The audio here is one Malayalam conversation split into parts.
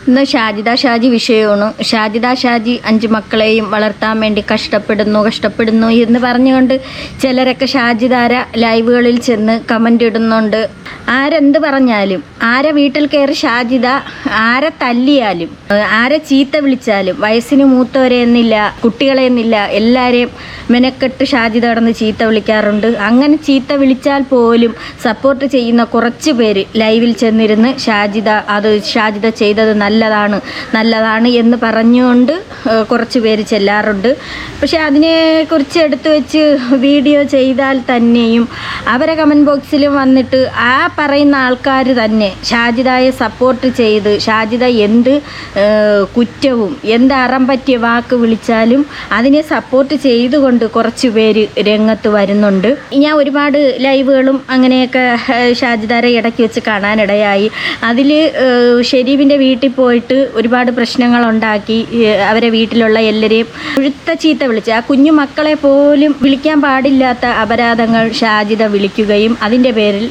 ഇന്ന് ഷാജി വിഷയമാണ്. ഷാജി 5 മക്കളെയും വളർത്താൻ വേണ്ടി കഷ്ടപ്പെടുന്നു എന്ന് പറഞ്ഞുകൊണ്ട് ചിലരൊക്കെ ഷാജിദാര ലൈവുകളിൽ ചെന്ന് കമൻ്റ് ഇടുന്നുണ്ട്. ആരെന്ത് പറഞ്ഞാലും, ആരെ വീട്ടിൽ കയറി ഷാജിദ ആരെ തല്ലിയാലും, ആരെ ചീത്ത വിളിച്ചാലും, വയസ്സിന് മൂത്തവരെ എന്നില്ല, കുട്ടികളെ എന്നില്ല, എല്ലാവരെയും മെനക്കെട്ട് ഷാജിദ കടന്ന് ചീത്ത വിളിക്കാറുണ്ട്. അങ്ങനെ ചീത്ത വിളിച്ചാൽ പോലും സപ്പോർട്ട് ചെയ്യുന്ന കുറച്ച് പേര് ലൈവിൽ ചെന്നിരുന്ന് ഷാജിദ ചെയ്തത് നല്ലതാണ് എന്ന് പറഞ്ഞുകൊണ്ട് കുറച്ച് പേര് ചെല്ലാറുണ്ട്. പക്ഷെ അതിനെക്കുറിച്ച് എടുത്തു വെച്ച് വീഡിയോ ചെയ്താൽ തന്നെയും അവരെ കമൻറ്റ് ബോക്സിലും വന്നിട്ട് ആ പറയുന്ന ആൾക്കാർ തന്നെ ഷാജിദയെ സപ്പോർട്ട് ചെയ്ത് ഷാജിദ എന്ത് കുറ്റവും എന്ത് അറം പറ്റിയ വാക്ക് വിളിച്ചാലും അതിനെ സപ്പോർട്ട് ചെയ്തുകൊണ്ട് കുറച്ച് പേര് രംഗത്ത് വരുന്നുണ്ട്. ഞാൻ ഒരുപാട് ലൈവുകളും അങ്ങനെയൊക്കെ ഷാജിദാരെ ഇടയ്ക്ക് വെച്ച് കാണാനിടയായി. അതിൽ ഷെരീഫിൻ്റെ വീട്ടിൽ പോയിട്ട് ഒരുപാട് പ്രശ്നങ്ങളുണ്ടാക്കി അവരെ വീട്ടിലുള്ള എല്ലാവരെയും മുഴുത്ത ചീത്ത വിളിച്ച് ആ കുഞ്ഞു മക്കളെ പോലും വിളിക്കാൻ പാടില്ലാത്ത അപരാധങ്ങൾ ഷാജിദ വിളിക്കുകയും അതിൻ്റെ പേരിൽ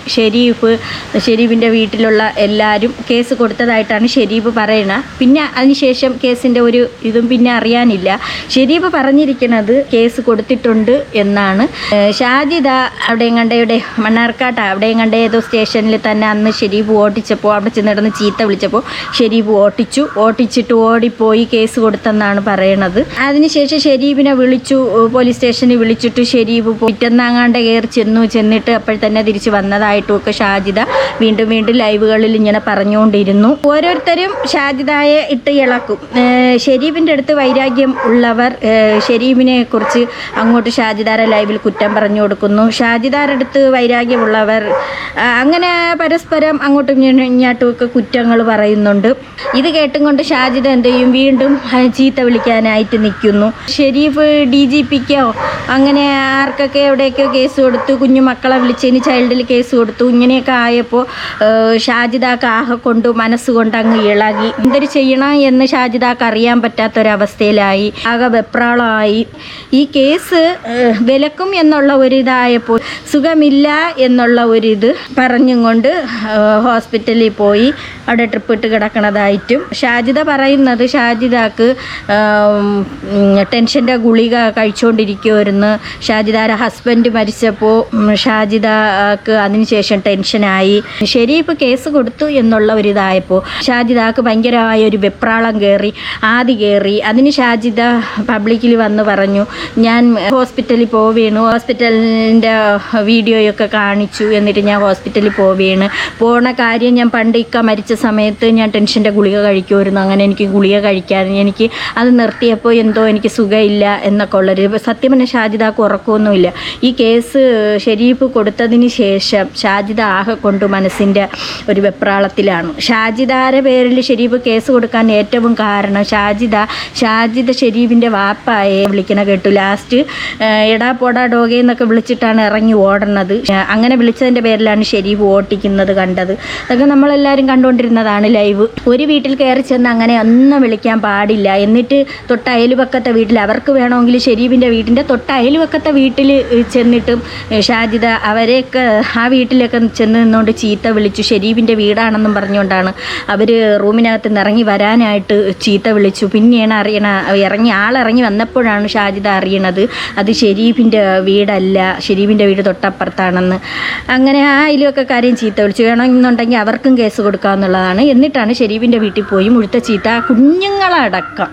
ഷെരീഫിൻ്റെ വീട്ടിലുള്ള എല്ലാവരും കേസ് കൊടുത്തതായിട്ടാണ് ഷെരീഫ് പറയുന്നത്. പിന്നെ അതിനുശേഷം കേസിൻ്റെ ഒരു ഇതും പിന്നെ അറിയാനില്ല. ഷെരീഫ് പറഞ്ഞിരിക്കുന്നത് കേസ് കൊടുത്തിട്ടുണ്ട് എന്നാണ്. ഷാജിദ അവിടെ മണ്ണാർക്കാട് ഏതോ സ്റ്റേഷനിൽ തന്നെ അന്ന് ഷെരീഫ് ഓട്ടിച്ചപ്പോൾ അവിടെ ചെന്നിടന്ന് ചീത്ത വിളിച്ചപ്പോൾ ഷെരീഫ് ഓട്ടിച്ചിട്ട് ഓടിപ്പോയി കേസ് കൊടുത്തെന്നാണ് പറയണത്. അതിനുശേഷം ഷെരീഫിനെ വിളിച്ചു, പോലീസ് സ്റ്റേഷനിൽ വിളിച്ചിട്ട് ഷെരീഫ് പിറ്റന്നാങ്ങാണ്ട് കയറി ചെന്നിട്ട് അപ്പോൾ തന്നെ തിരിച്ച് വന്നതായിട്ടും ഒക്കെ ഷാജിദ വീണ്ടും ലൈവുകളിൽ ഇങ്ങനെ പറഞ്ഞുകൊണ്ടിരുന്നു. ഓരോരുത്തരും ഷാജിദയെ ഇട്ട് ഇളക്കും. ഷെരീഫിൻ്റെ അടുത്ത് വൈരാഗ്യം ഉള്ളവർ ഷെരീഫിനെ കുറിച്ച് അങ്ങോട്ട് ഷാജിദാരെ ലൈവിൽ കുറ്റം പറഞ്ഞു കൊടുക്കുന്നു. ഷാജിദാരുടെ അടുത്ത് വൈരാഗ്യമുള്ളവർ അങ്ങനെ പരസ്പരം അങ്ങോട്ടും ഇങ്ങോട്ടും ഒക്കെ കുറ്റങ്ങൾ പറയുന്നുണ്ട്. ഇത് കേട്ടും കൊണ്ട് ഷാജിദ എന്ത് ചെയ്യും, വീണ്ടും ചീത്ത വിളിക്കാനായിട്ട് നിൽക്കുന്നു. ഷെരീഫ് DGPക്കോ അങ്ങനെ ആർക്കൊക്കെ എവിടെയൊക്കെയോ കേസ് കൊടുത്തു, കുഞ്ഞു മക്കളെ വിളിച്ചതിന് ചൈൽഡിൽ കേസ് കൊടുത്തു. ഇങ്ങനെയൊക്കെ ആയപ്പോൾ ഷാജിദാക്ക് മനസ്സുകൊണ്ട് അങ്ങ് ഇളകി. എന്തൊരു ചെയ്യണം എന്ന് ഷാജിദാക്ക് അറിയാൻ പറ്റാത്തൊരവസ്ഥയിലായി, ആകെ വെപ്രാളമായി. ഈ കേസ് വിലക്കും എന്നുള്ള ഒരിതായപ്പോൾ സുഖമില്ല എന്നുള്ള ഒരിത് പറഞ്ഞും കൊണ്ട് ഹോസ്പിറ്റലിൽ പോയി അവിടെ ട്രിപ്പ് ഇട്ട് കിടക്കണതായിട്ടും ഷാജിദ പറയുന്നത് ഷാജിദാക്ക് ടെൻഷൻ്റെ ഗുളിക കഴിച്ചുകൊണ്ടിരിക്കുമായിരുന്നു. ഷാജിദാരെ ഹസ്ബൻഡ് മരിച്ചപ്പോൾ ഷാജിദാക്ക് അതിനുശേഷം ടെൻഷനായി. ഷെരീഫ് കേസ് കൊടുത്തു എന്നുള്ള ഒരിതായപ്പോൾ ഷാജിദാക്ക് ഭയങ്കരമായ ഒരു വെപ്രാളം കയറി. അതിന് ഷാജിദ പബ്ലിക്കിൽ വന്ന് പറഞ്ഞു, ഞാൻ ഹോസ്പിറ്റലിൽ പോവുകയാണ്, ഹോസ്പിറ്റലിൻ്റെ വീഡിയോയൊക്കെ കാണിച്ചു, എന്നിട്ട് ഞാൻ ഹോസ്പിറ്റലിൽ പോണ കാര്യം ഞാൻ പണ്ട് മരിച്ച സമയത്ത് ഞാൻ ടെൻഷൻ്റെ ഗുളിക കഴിക്കുമായിരുന്നു. അങ്ങനെ എനിക്ക് ഗുളിക കഴിക്കാൻ എനിക്ക് അത് നിർത്തിയപ്പോൾ എന്തോ എനിക്ക് സുഖമില്ല എന്നൊക്കെ ഉള്ളൊരു സത്യം പറഞ്ഞാൽ ഷാജിദാക്ക് ഉറക്കമൊന്നുമില്ല. ഈ കേസ് ഷെരീഫ് കൊടുത്തതിന് ശേഷം ഷാജിദ ആകെ കൊണ്ട് മനസ്സിൻ്റെ ഒരു വെപ്രാളത്തിലാണ്. ഷാജിദാരെ പേരിൽ ഷെരീഫ് കേസ് കൊടുക്കാൻ ഏറ്റവും കാരണം ഷാജിദ ഷെരീഫിൻ്റെ വാപ്പായെ വിളിക്കണ കേട്ടു. ലാസ്റ്റ് എടാ പോടാ ഡോഗെ എന്നൊക്കെ വിളിച്ചിട്ടാണ് ഇറങ്ങി ഓടുന്നത്. അങ്ങനെ വിളിച്ചതിൻ്റെ പേരിലാണ് ഷെരീഫ് ഓട്ടിക്കുന്നത് കണ്ടത്. അതൊക്കെ നമ്മളെല്ലാവരും കണ്ടുകൊണ്ടിരുന്നതാണ് ലൈവ്. ഒരു വീട്ടിൽ കയറി ചെന്ന് അങ്ങനെ ഒന്നും വിളിക്കാൻ പാടില്ല. എന്നിട്ട് തൊട്ട അയൽവക്കത്തെ വീട്ടിൽ അവർക്ക് വേണമെങ്കിൽ ഷെരീഫിൻ്റെ വീട്ടിൻ്റെ തൊട്ട അയൽവക്കത്തെ വീട്ടിൽ ചെന്നിട്ടും ഷാജിദ അവരെയൊക്കെ ആ വീട്ടിലൊക്കെ ചെന്ന് നിന്നുകൊണ്ട് ചീത്ത വിളിച്ചു. ഷെരീഫിൻ്റെ വീടാണെന്നും പറഞ്ഞുകൊണ്ടാണ് അവർ റൂമിനകത്ത് നിന്ന് ഇറങ്ങി വരാനായിട്ട് ചീത്ത വിളിച്ചു. പിന്നെയാണ് ആളിറങ്ങി വന്നപ്പോഴാണ് ഷാജിദ അറിയണത് അത് ഷെരീഫിൻ്റെ വീടല്ല, ഷെരീഫിൻ്റെ വീട് തൊട്ടപ്പുറത്താണെന്ന്. അങ്ങനെ ആ അയൽവക്ക കാര്യം ചീത്ത വിളിച്ചു. വേണമെന്നുണ്ടെങ്കിൽ അവർക്കും കേസ് കൊടുക്കാമെന്നുള്ളതാണ്. എന്നിട്ടാണ് ഷെരീഫിൻ്റെ വീട്ടിൽ പോയി മുഴുത്ത ചീത്ത, കുഞ്ഞുങ്ങളടക്കം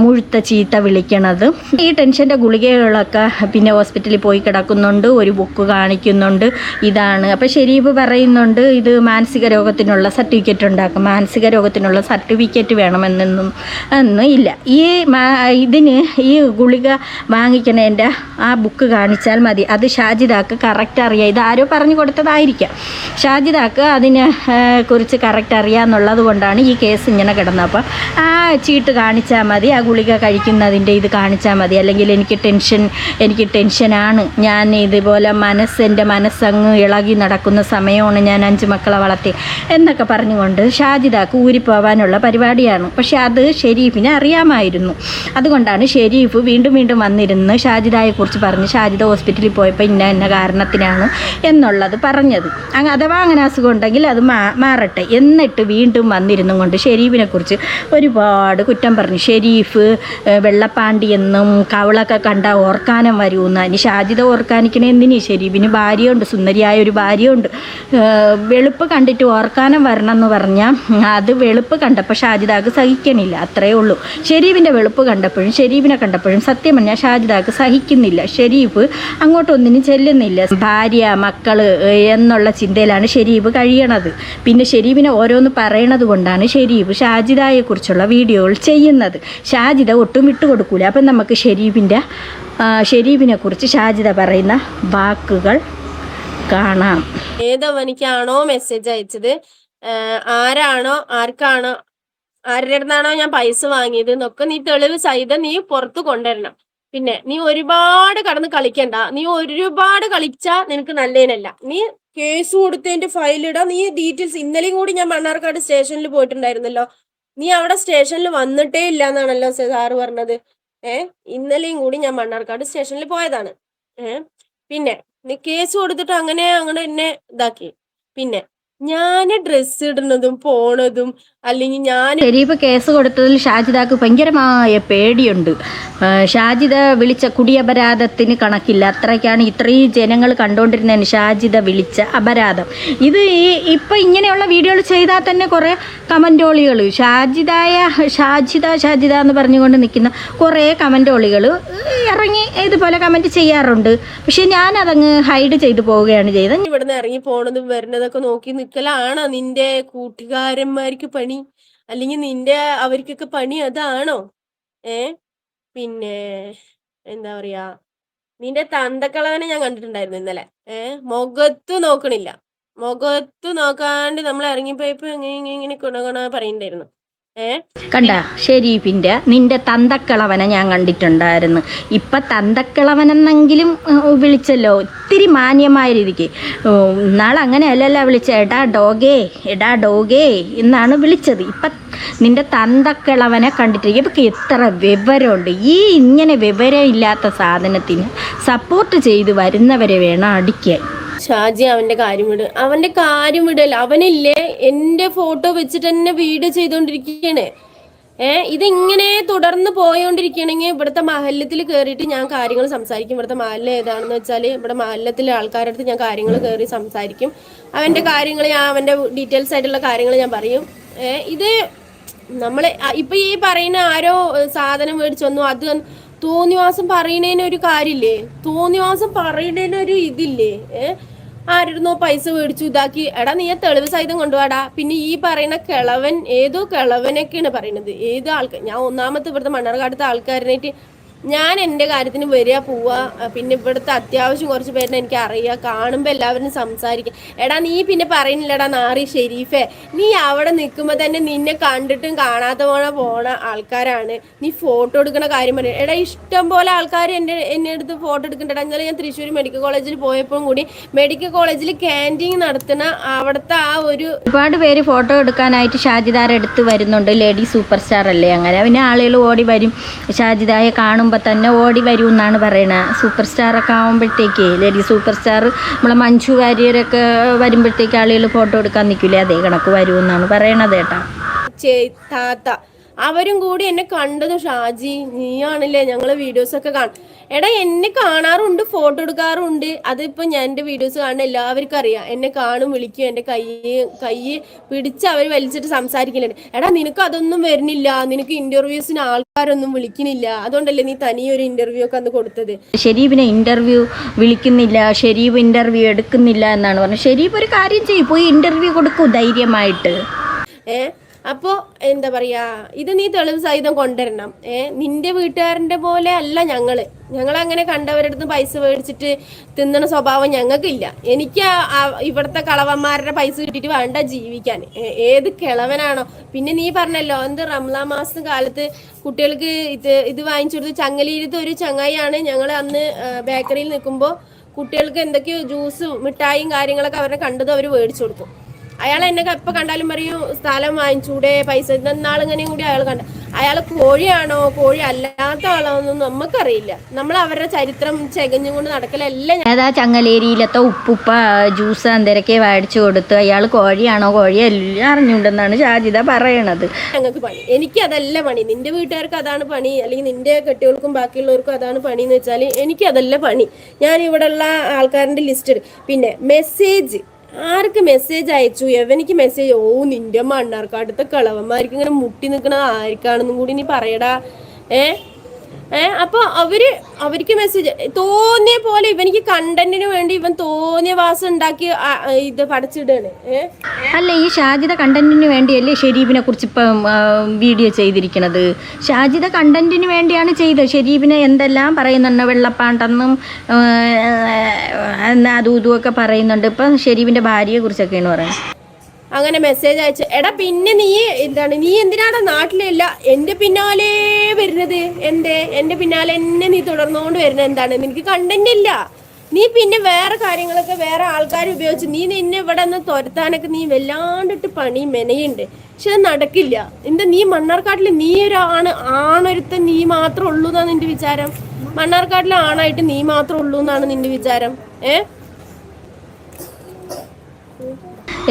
മുഴുത്ത ചീത്ത വിളിക്കണത്. ഈ ടെൻഷൻ്റെ ഗുളികകളൊക്കെ പിന്നെ ഹോസ്പിറ്റലിൽ പോയി കിടക്കുന്നുണ്ട്, ഒരു ബുക്ക് കാണിക്കുന്നുണ്ട്. ഇതാണ് അപ്പോൾ ഷെരീഫ് പറയുന്നുണ്ട് ഇത് മാനസിക രോഗത്തിനുള്ള സർട്ടിഫിക്കറ്റ് ഉണ്ടാക്കും, മാനസിക രോഗത്തിനുള്ള സർട്ടിഫിക്കറ്റ് വേണമെന്നൊന്നും ഇല്ല. ഇതിന് ഈ ഗുളിക വാങ്ങിക്കണേൻ്റെ ആ ബുക്ക് കാണിച്ചാൽ മതി. അത് ഷാജിദാക്ക് കറക്റ്റ് അറിയാം. ഇത് ആരോ പറഞ്ഞു കൊടുത്തതായിരിക്കാം. ഷാജിദാക്ക് അതിനെ കുറിച്ച് കറക്റ്റ് അറിയാമെന്നുള്ളത് കൊണ്ടാണ് ഈ കേസ് ഇങ്ങനെ കിടന്നത്. അപ്പോൾ ആ ചീട്ട് കാണിച്ചാൽ മതി, ആ ഗുളിക കഴിക്കുന്നതിൻ്റെ ഇത് കാണിച്ചാൽ മതി. അല്ലെങ്കിൽ എനിക്ക് ടെൻഷനാണ്, ഞാൻ ഇതുപോലെ എൻ്റെ മനസ്സങ്ങ് ഇളകി നടക്കുന്ന സമയമാണ്, ഞാൻ 5 മക്കളെ വളർത്തി എന്നൊക്കെ പറഞ്ഞുകൊണ്ട് ഷാജിദാക്ക് ഊരിപ്പോവാനുള്ള പരിപാടിയാണ്. പക്ഷെ അത് ഷെരീഫിനെ അറിയാമായിരുന്നു. അതുകൊണ്ടാണ് ഷെരീഫ് വീണ്ടും വന്നിരുന്ന് ഷാജിദയെക്കുറിച്ച് പറഞ്ഞ് ഷാജിദ ഹോസ്പിറ്റലിൽ പോയപ്പോൾ ഇന്ന കാരണത്തിനാണ് എന്നുള്ളത് പറഞ്ഞത്. അഥവാ അങ്ങനെ അസുഖം ഉണ്ടെങ്കിൽ അത് മാറട്ടെ എന്നിട്ട് വീണ്ടും വന്നിരുന്നു കൊണ്ട് ഷെരീഫിനെ കുറിച്ച് ഒരുപാട് കുറ്റം പറഞ്ഞു. ഷെരീഫ് വെള്ളപ്പാണ്ടി എന്നും കവളൊക്കെ കണ്ട ഓർക്കാനം വരുമെന്ന്. ഇനി ഷാജിദ ഓർക്കാനിക്കണ എന്തിനു? ഷെരീഫിന് ഭാര്യയുണ്ട്, സുന്ദരിയായ ഒരു ഭാര്യയുണ്ട്. വെളുപ്പ് കണ്ടിട്ട് ഓർക്കാനം വരണം എന്ന് പറഞ്ഞാൽ അത് വെളുപ്പ് കണ്ടപ്പോൾ ഷാജിദാക്ക് സഹിക്കണില്ല, അത്രയേ ഉള്ളൂ. ഷെരീഫിൻ്റെ വെളുപ്പ് കണ്ടപ്പോഴും ഷെരീഫിനെ കണ്ടപ്പോഴും സത്യം പറഞ്ഞാൽ ഷാജിദാക്ക് സഹിക്കുന്നില്ല. ഷെരീഫ് അങ്ങോട്ടൊന്നിനും ചെല്ലുന്നില്ല. ഭാര്യ മക്കൾ എന്നുള്ള ചിന്തയിലാണ് ഷെരീഫ് കഴിയണത്. പിന്നെ ഷെരീഫിനെ ഓരോന്ന് പറയണത് കൊണ്ടാണ് ഷെരീഫ് ഷാജിദയെക്കുറിച്ചുള്ള വീഡിയോകൾ ചെയ്യുന്നത്. ഷാജിദ ഒട്ടും വിട്ടുകൊടുക്കൂല. അപ്പം നമുക്ക് ഷെരീഫിനെ കുറിച്ച് ഷാജിദ പറയുന്ന വാക്കുകൾ കാണാം. ഏതവനിക്കാണോ മെസ്സേജ് അയച്ചത്, ആർക്കാണോ ആരുടെ അടുത്താണോ ഞാൻ പൈസ വാങ്ങിയത് എന്നൊക്കെ നീ തെളിവ് സഹിതം നീ പുറത്ത് കൊണ്ടുവരണം. പിന്നെ നീ ഒരുപാട് കടന്ന് കളിക്കണ്ട. നീ ഒരുപാട് കളിച്ചാ നിനക്ക് നല്ലതിനല്ല. നീ കേസ് കൊടുത്തതിന്റെ ഫയലിടാ. നീ ഡീറ്റെയിൽസ് ഇന്നലെയും കൂടി ഞാൻ മണ്ണാർക്കാട് സ്റ്റേഷനിൽ പോയിട്ടുണ്ടായിരുന്നല്ലോ. നീ അവിടെ സ്റ്റേഷനിൽ വന്നിട്ടേ ഇല്ല എന്നാണല്ലോ സാറ് പറഞ്ഞത്. ഇന്നലെയും കൂടി ഞാൻ മണ്ണാർക്കാട് സ്റ്റേഷനിൽ പോയതാണ്. പിന്നെ നീ കേസ് കൊടുത്തിട്ട് അങ്ങനെ എന്നെ ഇതാക്കി. പിന്നെ ഞാന് ഡ്രസ്സ് ഇടുന്നതും പോണതും അല്ലെങ്കിൽ ഷെരീഫ് കേസ് കൊടുത്തതിൽ ഷാജിദാക്ക് ഭയങ്കരമായ പേടിയുണ്ട്. ഷാജിദ വിളിച്ച കുടിയപരാധത്തിന് കണക്കില്ല. അത്രയ്ക്കാണ് ഇത്രയും ജനങ്ങൾ കണ്ടുകൊണ്ടിരുന്നതിന് ഷാജിദ വിളിച്ച അപരാധം. ഇത് ഇപ്പം ഇങ്ങനെയുള്ള വീഡിയോകൾ ചെയ്താൽ തന്നെ കുറേ കമൻറ്റോളികൾ ഷാജിദ എന്ന് പറഞ്ഞുകൊണ്ട് നിൽക്കുന്ന കുറേ കമൻറ്റോളികൾ ഇറങ്ങി ഇതുപോലെ കമൻറ്റ് ചെയ്യാറുണ്ട്. പക്ഷെ ഞാനതങ്ങ് ഹൈഡ് ചെയ്തു പോവുകയാണ് ചെയ്തത്. ഇവിടുന്ന് ഇറങ്ങി പോണതും വരുന്നതൊക്കെ നോക്കി നിൽക്കലാണോ നിന്റെ കൂട്ടുകാരന്മാർക്ക് പണി? അല്ലെങ്കിൽ അവർക്കൊക്കെ പണി അതാണോ? പിന്നെ എന്താ പറയാ, നിന്റെ തന്തക്കളവനെ ഞാൻ കണ്ടിട്ടുണ്ടായിരുന്നു ഇന്നലെ. മുഖത്ത് നോക്കണില്ല. മുഖത്ത് നോക്കാണ്ട് നമ്മൾ ഇറങ്ങിപ്പോയപ്പോ ഇങ്ങനെ ഗുണഗുണ പറയണ്ടായിരുന്നു. കണ്ട ഷെരീഫിൻ്റെ നിന്റെ തന്തക്കിളവനെ ഞാൻ കണ്ടിട്ടുണ്ടായിരുന്നു. ഇപ്പം തന്തക്കിളവനെന്നെങ്കിലും വിളിച്ചല്ലോ, ഒത്തിരി മാന്യമായ രീതിക്ക്. നാളെ അങ്ങനെ അല്ലല്ല വിളിച്ച എടാ ഡോഗേ എന്നാണ് വിളിച്ചത്. ഇപ്പം നിന്റെ തന്തക്കിളവനെ കണ്ടിട്ട് ഇവർക്ക് എത്ര വിവരമുണ്ട്. ഇങ്ങനെ വിവരം ഇല്ലാത്ത സാധനത്തിന് സപ്പോർട്ട് ചെയ്ത് വരുന്നവരെ വേണം അടിക്കാൻ. ഷാജി അവന്റെ കാര്യം വിടല്ല. അവനില്ലേ എന്റെ ഫോട്ടോ വെച്ചിട്ട് തന്നെ വീഡിയോ ചെയ്തോണ്ടിരിക്കുകയാണ്. ഇതിങ്ങനെ തുടർന്ന് പോയോണ്ടിരിക്കുകയാണെങ്കിൽ ഇവിടുത്തെ മഹല്ലത്തിൽ കയറിയിട്ട് ഞാൻ കാര്യങ്ങൾ സംസാരിക്കും. ഇവിടുത്തെ മഹല്ല ഏതാണെന്ന് വെച്ചാൽ ഇവിടെ മഹല്ലത്തിലെ ആൾക്കാരുടെ അടുത്ത് ഞാൻ കാര്യങ്ങൾ കയറി സംസാരിക്കും. അവന്റെ കാര്യങ്ങൾ അവന്റെ ഡീറ്റെയിൽസ് ആയിട്ടുള്ള കാര്യങ്ങൾ ഞാൻ പറയും. ഇത് നമ്മളെ ഇപ്പൊ ഈ പറയുന്ന ആരോ സാധനം മേടിച്ചൊന്നും അത് തോന്നിവാസം പറയുന്നതിനൊരു കാര്യമില്ലേ? തോന്നിവാസം പറയുന്നതിനൊരു ഇതില്ലേ? ആരുന്നോ പൈസ മേടിച്ചു ഇതാക്കി. എടാ നീ തെളിവ് സഹിതം കൊണ്ടുപോടാ. പിന്നെ ഈ പറയുന്ന കിളവൻ ഏതോ കിളവനൊക്കെയാണ് പറയുന്നത്. ഏത് ആൾക്കാർ? ഞാൻ ഒന്നാമത്തെ ഇവിടുത്തെ മണ്ണാർക്കാടത്തെ ആൾക്കാരനായിട്ട് ഞാൻ എൻ്റെ കാര്യത്തിന് വരിക പോവുക. പിന്നെ ഇവിടുത്തെ അത്യാവശ്യം കുറച്ച് പേരിനെ എനിക്ക് അറിയാം. കാണുമ്പോൾ എല്ലാവരും സംസാരിക്കുക. എടാ നീ പിന്നെ പറയുന്നില്ലടാ നാറി ഷെരീഫേ, നീ അവിടെ നിൽക്കുമ്പോൾ തന്നെ നിന്നെ കണ്ടിട്ടും കാണാത്ത പോണ ആൾക്കാരാണ്. നീ ഫോട്ടോ എടുക്കുന്ന കാര്യം പറയും. എടാ ഇഷ്ടം പോലെ ആൾക്കാർ എന്നെ അടുത്ത് ഫോട്ടോ എടുക്കണ്ടടാ. ഇന്നലെ ഞാൻ തൃശ്ശൂർ മെഡിക്കൽ കോളേജിൽ പോയപ്പോഴും കൂടി മെഡിക്കൽ കോളേജിൽ ക്യാൻറ്റീൻ നടത്തുന്ന അവിടുത്തെ ഒരുപാട് പേര് ഫോട്ടോ എടുക്കാനായിട്ട് ഷാജിദാരെ അടുത്ത് വരുന്നുണ്ട്. ലേഡി സൂപ്പർ സ്റ്റാർ അല്ലേ, അങ്ങനെ പിന്നെ ആളുകൾ ഓടി വരും. ഷാജിദായെ കാണുമ്പോൾ തന്നെ ഓടി വരും എന്നാണ് പറയണത്. സൂപ്പർ സ്റ്റാറൊക്കെ ആകുമ്പോഴത്തേക്ക്, ലേഡി സൂപ്പർ സ്റ്റാർ നമ്മളെ മഞ്ജു വാര്യരൊക്കെ വരുമ്പോഴത്തേക്ക് ആളുകൾ ഫോട്ടോ എടുക്കാൻ നിൽക്കില്ലേ, അതേ കണക്ക് വരുമെന്നാണ് പറയണത് കേട്ടാ. അവരും കൂടി എന്നെ കണ്ടത് ഷാജി നീയാണല്ലേ, ഞങ്ങളെ വീഡിയോസ് ഒക്കെ കാണും. എടാ എന്നെ കാണാറുണ്ട്, ഫോട്ടോ എടുക്കാറുണ്ട്. അതിപ്പോ ഞാൻ എൻ്റെ വീഡിയോസ് കാണുന്ന എല്ലാവർക്കും അറിയാം. എന്നെ കാണും, വിളിക്കും, എൻ്റെ കൈ പിടിച്ച് അവർ വലിച്ചിട്ട് സംസാരിക്കുന്നുണ്ട്. എടാ നിനക്ക് അതൊന്നും വരുന്നില്ല, നിനക്ക് ഇന്റർവ്യൂസിന് ആൾക്കാരൊന്നും വിളിക്കുന്നില്ല, അതുകൊണ്ടല്ലേ നീ തനിയൊരു ഇന്റർവ്യൂ ഒക്കെ അന്ന് കൊടുത്തത്. ഷെരീഫിനെ ഇന്റർവ്യൂ വിളിക്കുന്നില്ല, ഷെരീഫ് ഇന്റർവ്യൂ എടുക്കുന്നില്ല എന്നാണ് പറഞ്ഞത്. ഷെരീഫ് ഒരു കാര്യം ചെയ്യും, പോയി ഇന്റർവ്യൂ കൊടുക്കൂ ധൈര്യമായിട്ട്. അപ്പോൾ എന്താ പറയാ, ഇത് നീ തെളിവ് സഹിതം കൊണ്ടുവരണം. നിന്റെ വീട്ടുകാരൻ്റെ പോലെ അല്ല ഞങ്ങളങ്ങനെ കണ്ടവരടുത്ത് പൈസ മേടിച്ചിട്ട് തിന്നണ സ്വഭാവം ഞങ്ങൾക്കില്ല. എനിക്ക് ഇവിടുത്തെ കളവന്മാരുടെ പൈസ കിട്ടിയിട്ട് വേണ്ട ജീവിക്കാൻ. ഏത് കിളവനാണോ? പിന്നെ നീ പറഞ്ഞല്ലോ റംലാൻ മാസം കാലത്ത് കുട്ടികൾക്ക് ഇത് വാങ്ങിച്ചു കൊടുത്ത്. ചങ്ങലീരത്ത് ഒരു ചങ്ങായിയാണ്. ഞങ്ങൾ അന്ന് ബേക്കറിയിൽ നിൽക്കുമ്പോൾ കുട്ടികൾക്ക് എന്തൊക്കെയോ ജ്യൂസും മിഠായിയും കാര്യങ്ങളൊക്കെ അവരെ കണ്ടത് അവർ മേടിച്ചു കൊടുക്കും. അയാൾ എന്നെ എപ്പോൾ കണ്ടാലും പറയും സ്ഥലം വാങ്ങിച്ചൂടെ, പൈസ ഇന്നാളിങ്ങനെയും കൂടി അയാൾ കണ്ട. അയാൾ കോഴിയാണോ കോഴി അല്ലാത്ത ആളോ ഒന്നും നമുക്കറിയില്ല. നമ്മൾ അവരുടെ ചരിത്രം ചെകഞ്ഞുകൊണ്ട് നടക്കലല്ല. ഏതാ ചങ്ങലേരിയിലത്തെ ഉപ്പുപ്പ ജ്യൂസ് എന്തരക്കെ മേടിച്ചു കൊടുത്ത് അയാൾ കോഴിയാണോ കോഴിയല്ല അറിഞ്ഞുണ്ടെന്നാണ് ഷാജിദ പറയണത്. ഞങ്ങൾക്ക് പണി, എനിക്ക് അതല്ല പണി. നിന്റെ വീട്ടുകാർക്ക് അതാണ് പണി, അല്ലെങ്കിൽ നിന്റെ കെട്ടികൾക്കും ബാക്കിയുള്ളവർക്കും അതാണ് പണി എന്ന് വെച്ചാൽ എനിക്ക് അതല്ല പണി. ഞാൻ ഇവിടെ ഉള്ള ആൾക്കാരുടെ ലിസ്റ്റ്. പിന്നെ മെസ്സേജ്, ആർക്ക് മെസ്സേജ് അയച്ചു, എവനിക്ക് മെസ്സേജ്, ഓ നിന്റെ മണ്ണാർക്കാട്ടത്തെ കളവന്മാർക്ക് ഇങ്ങനെ മുട്ടി നിൽക്കണത് ആർക്കാണെന്നും കൂടി നീ പറയടാ. അപ്പൊ അവർക്ക് മെസ്സേജ് തോന്നിയ പോലെ ഇവനിക്ക് കണ്ടന്റിന് വേണ്ടി ഇവൻ തോന്നിയ വാസം ഉണ്ടാക്കി ഇത് പടച്ചിടാണ്. അല്ല, ഈ ഷാജിദ കണ്ടന്റിന് വേണ്ടിയല്ലേ ഷെരീഫിനെ കുറിച്ച് ഇപ്പം വീഡിയോ ചെയ്തിരിക്കണത്? ഷാജിദ കണ്ടന്റിന് വേണ്ടിയാണ് ചെയ്തത്. ഷെരീഫിനെ എന്തെല്ലാം പറയുന്നുണ്ട്, വെള്ളപ്പാണ്ടെന്നും അതും ഇതുമൊക്കെ പറയുന്നുണ്ട്. ഇപ്പം ഷെരീഫിന്റെ ഭാര്യയെ കുറിച്ചൊക്കെയാണ് പറയുന്നത്. അങ്ങനെ മെസ്സേജ് അയച്ചു. എടാ പിന്നെ നീ എന്തിനാണ് നാട്ടിലില്ല എന്റെ പിന്നാലെ വരുന്നത്? എന്റെ പിന്നാലെ എന്നെ നീ തുടർന്നുകൊണ്ട് വരുന്നത് എന്താണ്? നിനക്ക് കണ്ടന്റ് ഇല്ല. നീ പിന്നെ വേറെ കാര്യങ്ങളൊക്കെ വേറെ ആൾക്കാർ ഉപയോഗിച്ച് നിന്നെ ഇവിടെ നിന്ന് തുരത്താനൊക്കെ നീ വല്ലാണ്ടിട്ട് പണി മെനയുണ്ട്. പക്ഷെ അത് നടക്കില്ല. നീ മണ്ണാർക്കാട്ടിൽ നീ ആണൊരുത്തൻ നീ മാത്രം ഉള്ളൂ എന്നാണ് നിന്റെ വിചാരം? മണ്ണാർക്കാട്ടിലെ ആണായിട്ട് നീ മാത്രം ഉള്ളൂ എന്നാണ് നിന്റെ വിചാരം?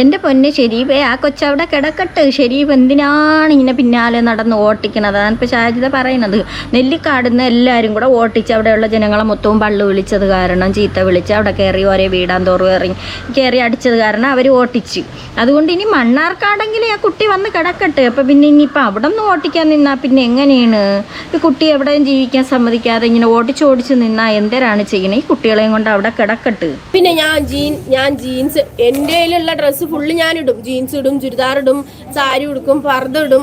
എൻ്റെ പൊന്ന് ഷെരീഫേ, ആ കൊച്ചവിടെ കിടക്കട്ടെ. ഷെരീഫ് എന്തിനാണ് ഇങ്ങനെ പിന്നാലെ നടന്ന് ഓട്ടിക്കണത്? അതാണിപ്പോൾ ഷാജിദ പറയുന്നത്. നെല്ലിക്കാടുന്ന് എല്ലാവരും കൂടെ ഓട്ടിച്ച് അവിടെയുള്ള ജനങ്ങളെ മൊത്തവും പള്ളു വിളിച്ചത് കാരണം, ചീത്ത വിളിച്ച് അവിടെ കയറി ഒരേ വീടാൻ തോറും കയറി അടിച്ചത് കാരണം അവർ ഓട്ടിച്ച്. അതുകൊണ്ട് ഇനി മണ്ണാർക്കാടെങ്കിലും ആ കുട്ടി വന്ന് കിടക്കട്ടെ. അപ്പം പിന്നെ ഇനിയിപ്പോൾ അവിടെ നിന്ന് ഓട്ടിക്കാൻ നിന്നാൽ പിന്നെ എങ്ങനെയാണ്? ഈ കുട്ടി എവിടെയും ജീവിക്കാൻ സമ്മതിക്കാതെ ഇങ്ങനെ ഓടിച്ച് നിന്നാൽ എന്തരാണ് ചെയ്യണേ? ഈ കുട്ടികളെയും കൊണ്ട് അവിടെ കിടക്കട്ടെ. പിന്നെ ഞാൻ ജീൻസ്, എൻ്റെ കയ്യിലുള്ള ഡ്രസ്സ് ഫുള്ള് ഞാനിടും. ജീൻസ് ഇടും, ചുരിദാർ ഇടും, സാരി ഉടുക്കും, പർദ്ദ ഇടും,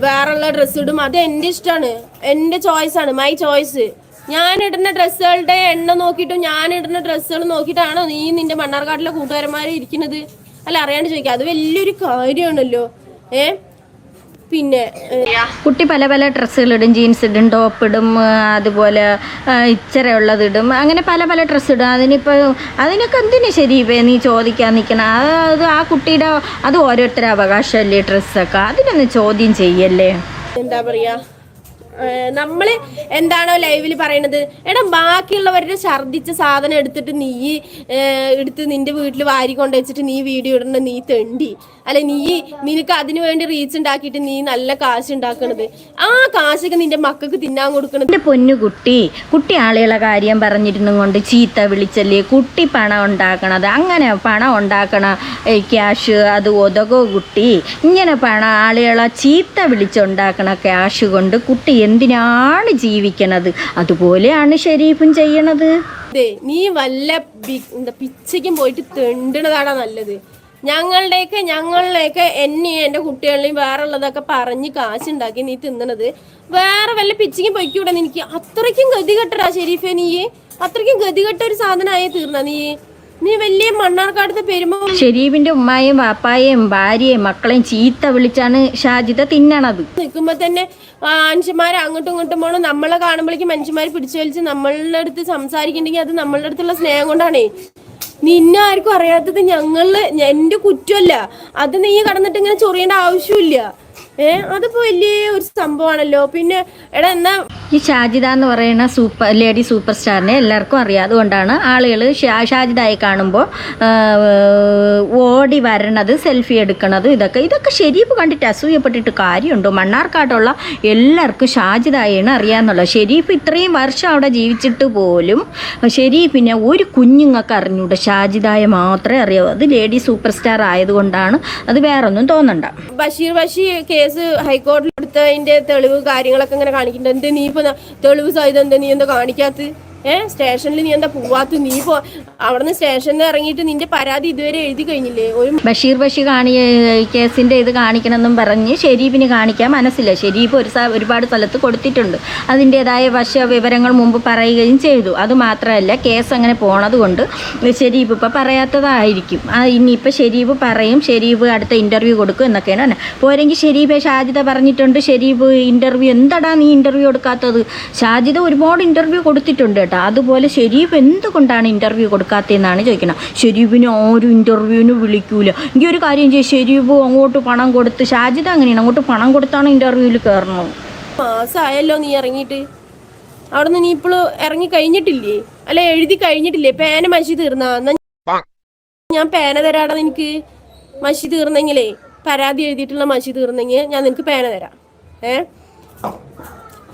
വേറെയുള്ള ഡ്രസ്സ് ഇടും. അത് എൻ്റെ ഇഷ്ടമാണ്, എൻ്റെ ചോയ്സാണ്, മൈ ചോയ്സ്. ഞാൻ ഇടുന്ന ഡ്രസ്സുകളുടെ എണ്ണം നോക്കിയിട്ടും ഞാൻ ഇടുന്ന ഡ്രസ്സുകൾ നോക്കിയിട്ടാണോ നീ നിന്റെ മണ്ണാർക്കാട്ടിലെ കൂട്ടുകാരന്മാർ ഇരിക്കുന്നത്? അല്ല, അറിയാണ്ട് ചോദിക്കാം. അത് വലിയൊരു കാര്യമാണല്ലോ. പിന്നെ കുട്ടി പല പല ഡ്രസ്സുകളിടും, ജീൻസ് ഇടും, ടോപ്പ് ഇടും, അതുപോലെ ഇച്ചിരയുള്ളതിടും, അങ്ങനെ പല പല ഡ്രസ്സ് ഇടും. അതിനൊക്കെ എന്തിനു ശരിയേ നീ ചോദിക്കാൻ നിൽക്കണം? അത് ആ കുട്ടിയുടെ അത് ഓരോരുത്തരുടെ അവകാശമല്ലേ ഡ്രസ്സൊക്കെ? അതിനൊന്ന് ചോദ്യം ചെയ്യല്ലേ. എന്താ പറയാ, നമ്മള് എന്താണോ ലൈവിൽ പറയണത്, എടാ ബാക്കിയുള്ളവരുടെ ഛർദിച്ച സാധനം എടുത്തിട്ട് എടുത്ത് നിന്റെ വീട്ടിൽ വാരി കൊണ്ട് വെച്ചിട്ട് നീ വീഡിയോ ഇടണ്ട, നീ തെണ്ടി. അല്ലെ നിനക്ക് അതിനു വേണ്ടി റീച്ച് ഉണ്ടാക്കിയിട്ട് നീ നല്ല കാശ് ഉണ്ടാക്കണത്. ആ കാശൊക്കെ നിന്റെ മക്കൾക്ക് തിന്നാൻ കൊടുക്കണത്. എൻ്റെ കുട്ടി ആളുകളെ കാര്യം പറഞ്ഞിരുന്നും കൊണ്ട് ചീത്ത വിളിച്ചല്ലേ കുട്ടി പണം ഉണ്ടാക്കണത്? അങ്ങനെ പണം ഉണ്ടാക്കണ ക്യാഷ് അത് ഒതകോ കുട്ടി? ഇങ്ങനെ ആളുകളെ ചീത്ത വിളിച്ചുണ്ടാക്കണ ക്യാഷ് കൊണ്ട് കുട്ടി എന്തിനാണ് ജീവിക്കണത്? അതുപോലെയാണ് ഷെരീഫും ചെയ്യണത്. നീ വല്ല പിച്ചയ്ക്കും പോയിട്ട് തെണ്ടണതാണോ നല്ലത്? ഞങ്ങളുടെയൊക്കെ എന്നെയും എൻ്റെ കുട്ടികളെയും വേറെ ഉള്ളതൊക്കെ പറഞ്ഞ് കാശുണ്ടാക്കി നീ തിന്നണത് വേറെ വല്ല പിച്ചയ്ക്കും പൊയ്ക്കൂടെ? നിനക്ക് അത്രയ്ക്കും ഗതികെട്ടടാ ഷെരീഫെ. അത്രയ്ക്കും ഗതികെട്ട ഒരു സാധനമായി തീർന്ന നീ വലിയ മണ്ണാർക്കാടത്തെ പെരുമ. ഷെരീഫിന്റെ ഉമ്മായും വാപ്പായും ഭാര്യയും മക്കളെയും ചീത്ത വിളിച്ചാണ് ഷാജിദ തിന്നണത്. നിൽക്കുമ്പോ തന്നെ മനുഷ്യന്മാർ അങ്ങോട്ടും ഇങ്ങോട്ടും പോകണം. നമ്മളെ കാണുമ്പോഴേക്കും മനുഷ്യന്മാർ പിടിച്ചു വലിച്ച് നമ്മളുടെ അടുത്ത് സംസാരിക്കണ്ടെങ്കിൽ അത് നമ്മളുടെ അടുത്തുള്ള സ്നേഹം കൊണ്ടാണേ. നിന്നെ ആർക്കും അറിയാത്തത് എന്റെ കുറ്റമല്ല. അത് നീ കടന്നിട്ട് ഇങ്ങനെ ചൊറിയേണ്ട ആവശ്യമില്ല. അതിപ്പോ വലിയ ഒരു സംഭവമാണല്ലോ. പിന്നെ എടാ എന്നാ ഈ ഷാജിദ എന്ന് പറയുന്ന ലേഡി സൂപ്പർ സ്റ്റാറിനെ എല്ലാവർക്കും അറിയാം. അതുകൊണ്ടാണ് ആളുകൾ ഷാജിദയെ കാണുമ്പോൾ ഓടി വരണത്, സെൽഫി എടുക്കണത്. ഇതൊക്കെ ഷെരീഫ് കണ്ടിട്ട് അസൂയപ്പെട്ടിട്ട് കാര്യമുണ്ടോ? മണ്ണാർക്കാട്ടുള്ള എല്ലാവർക്കും ഷാജിദയാണ് അറിയാമെന്നുള്ളത്. ഷെരീഫ് ഇത്രയും വർഷം അവിടെ ജീവിച്ചിട്ട് പോലും ഷെരീഫിനെ ഒരു കുഞ്ഞുങ്ങൾക്ക് അറിഞ്ഞൂടെ, ഷാജിദയെ മാത്രമേ അറിയാവൂ. അത് ലേഡി സൂപ്പർ സ്റ്റാർ ആയതുകൊണ്ടാണ്. അത് വേറൊന്നും തോന്നണ്ട. ബഷീർ കേസ് ഹൈക്കോടതിയിൽ എടുത്തതിന്റെ തെളിവ് കാര്യങ്ങളൊക്കെ ഇങ്ങനെ കാണിക്കുന്നുണ്ട്. എന്ത് നീ ഇപ്പൊ തെളിവ് സഹിതം നീ എന്താ കാണിക്കാത്ത? സ്റ്റേഷനിൽ നീ എന്താ പോവാത്ത? നീ അവിടുന്ന് സ്റ്റേഷനിൽ ഇറങ്ങിയിട്ട് നിന്റെ പരാതി ഇതുവരെ എഴുതി കഴിഞ്ഞില്ലേ? ബഷീർ കേസിന്റെ ഇത് കാണിക്കണമെന്നും പറഞ്ഞ് ഷെരീഫിന് കാണിക്കാൻ മനസ്സില്ല. ഷെരീഫ് ഒരുപാട് സ്ഥലത്ത് കൊടുത്തിട്ടുണ്ട്. അതിൻ്റെതായ വിവരങ്ങൾ മുമ്പ് പറയുകയും ചെയ്തു. അതുമാത്രമല്ല, കേസ് അങ്ങനെ പോണത് കൊണ്ട് ഷെരീഫ് ഇപ്പം പറയാത്തതായിരിക്കും. ഇനിയിപ്പോൾ ഷെരീഫ് പറയും, ഷെരീഫ് അടുത്ത ഇൻ്റർവ്യൂ കൊടുക്കും എന്നൊക്കെയാണ്. പോരെങ്കിൽ ഷെരീഫെ ഷാജിദ പറഞ്ഞിട്ടുണ്ട്, ഷെരീഫ് ഇൻ്റർവ്യൂ എന്താടാ നീ ഇൻ്റർവ്യൂ കൊടുക്കാത്തത്? ഷാജിദ ഒരുപാട് ഇൻ്റർവ്യൂ കൊടുത്തിട്ടുണ്ട് കേട്ടോ. കേട്ടോ. അതുപോലെ ഷെരീഫ് എന്തുകൊണ്ടാണ് ഇൻ്റർവ്യൂ കൊടുക്കാത്തതെന്നാണ് ചോദിക്കണം. ഷെരീഫിന് ആരും ഇൻ്റർവ്യൂവിന് വിളിക്കൂല. എനിക്ക് ഒരു കാര്യം ചെയ്യും, ഷെരീഫ് അങ്ങോട്ട് പണം കൊടുത്ത്, ഷാജിദ അങ്ങനെയാണ്, അങ്ങോട്ട് പണം കൊടുത്താണ് ഇൻ്റർവ്യൂവിൽ കയറണം. മാസമായല്ലോ നീ ഇറങ്ങിയിട്ട്, അവിടെ നിന്ന് നീ ഇപ്പോൾ ഇറങ്ങി കഴിഞ്ഞിട്ടില്ലേ? അല്ല എഴുതി കഴിഞ്ഞിട്ടില്ലേ? പേന മഷി തീർന്നാ? ഞാൻ പേന തരാടാ നിനക്ക്. മഷി തീർന്നെങ്കിലേ, പരാതി എഴുതിയിട്ടുള്ള മഷി തീർന്നെങ്കിൽ ഞാൻ നിനക്ക് പേന തരാം.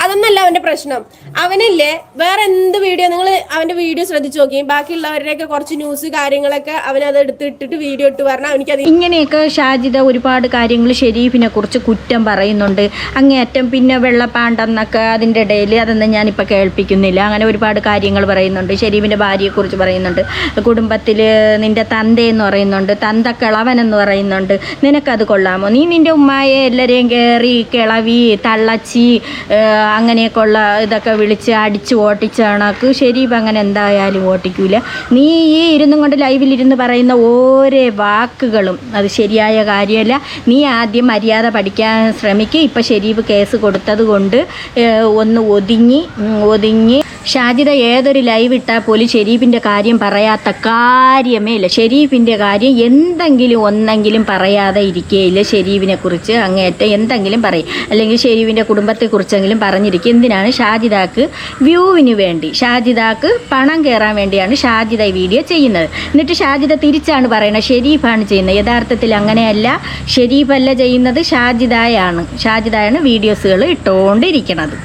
അതൊന്നല്ല അവന്റെ പ്രശ്നം. അവനില്ലേ വേറെ എന്ത് വീഡിയോ, നിങ്ങൾ അവന്റെ വീഡിയോ ശ്രദ്ധിച്ചു നോക്കി, ബാക്കിയുള്ളവരുടെയൊക്കെ കുറച്ച് ന്യൂസ് കാര്യങ്ങളൊക്കെ അവനത് എടുത്തിട്ടിട്ട് വീഡിയോ ഇട്ട് പറഞ്ഞാൽ എനിക്കത് ഇങ്ങനെയൊക്കെ ഷാജിദ ഒരുപാട് കാര്യങ്ങൾ ഷെരീഫിനെ കുറിച്ച് കുറ്റം പറയുന്നുണ്ട് അങ്ങേയറ്റം. പിന്നെ വെള്ളപ്പാണ്ടെന്നൊക്കെ അതിൻ്റെ ഇടയിൽ, അതൊന്നും ഞാനിപ്പോൾ കേൾപ്പിക്കുന്നില്ല. അങ്ങനെ ഒരുപാട് കാര്യങ്ങൾ പറയുന്നുണ്ട്. ഷെരീഫിൻ്റെ ഭാര്യയെക്കുറിച്ച് പറയുന്നുണ്ട്, കുടുംബത്തിൽ നിൻ്റെ തന്തയെന്ന് പറയുന്നുണ്ട്, തന്ത കിളവനെന്ന് പറയുന്നുണ്ട്. നിനക്കത് കൊള്ളാമോ? നീ നിൻ്റെ ഉമ്മായെ എല്ലാവരെയും കയറി കിളവി തള്ളച്ചി അങ്ങനെയൊക്കെ ഉള്ള ഇതൊക്കെ വിളിച്ച് അടിച്ച് ഓട്ടിച്ച കണക്ക് ഷെരീഫ് അങ്ങനെ എന്തായാലും ഓട്ടിക്കൂല. നീ ഈ ഇരുന്നും കൊണ്ട് ലൈവിലിരുന്ന് പറയുന്ന ഓരോ വാക്കുകളും അത് ശരിയായ കാര്യമല്ല. നീ ആദ്യം മര്യാദ പഠിക്കാൻ ശ്രമിക്കുക. ഇപ്പം ഷെരീഫ് കേസ് കൊടുത്തത് കൊണ്ട് ഒന്ന് ഒതുങ്ങി ഷാജിദ ഏതൊരു ലൈവ് ഇട്ടാൽ പോലും ഷെരീഫിൻ്റെ കാര്യം പറയാത്ത കാര്യമേ ഇല്ല. ഷെരീഫിൻ്റെ കാര്യം എന്തെങ്കിലും ഒന്നെങ്കിലും പറയാതെ ഇരിക്കുകയില്ല. ഷെരീഫിനെ കുറിച്ച് അങ്ങേറ്റം എന്തെങ്കിലും പറയും, അല്ലെങ്കിൽ ഷെരീഫിൻ്റെ കുടുംബത്തെക്കുറിച്ചെങ്കിലും പറഞ്ഞിരിക്കും. എന്തിനാണ്? ഷാജിദാക്ക് വ്യൂവിന് വേണ്ടി, ഷാജിദാക്ക് പണം കയറാൻ വേണ്ടിയാണ് ഷാജിദ വീഡിയോ ചെയ്യുന്നത്. എന്നിട്ട് ഷാജിദ തിരിച്ചാണ് പറയുന്നത് ഷെരീഫാണ് ചെയ്യുന്നത്. യഥാർത്ഥത്തിൽ അങ്ങനെയല്ല, ഷെരീഫല്ല ചെയ്യുന്നത്, ഷാജിദായാണ് വീഡിയോസുകൾ ഇട്ടുകൊണ്ടിരിക്കുന്നത്.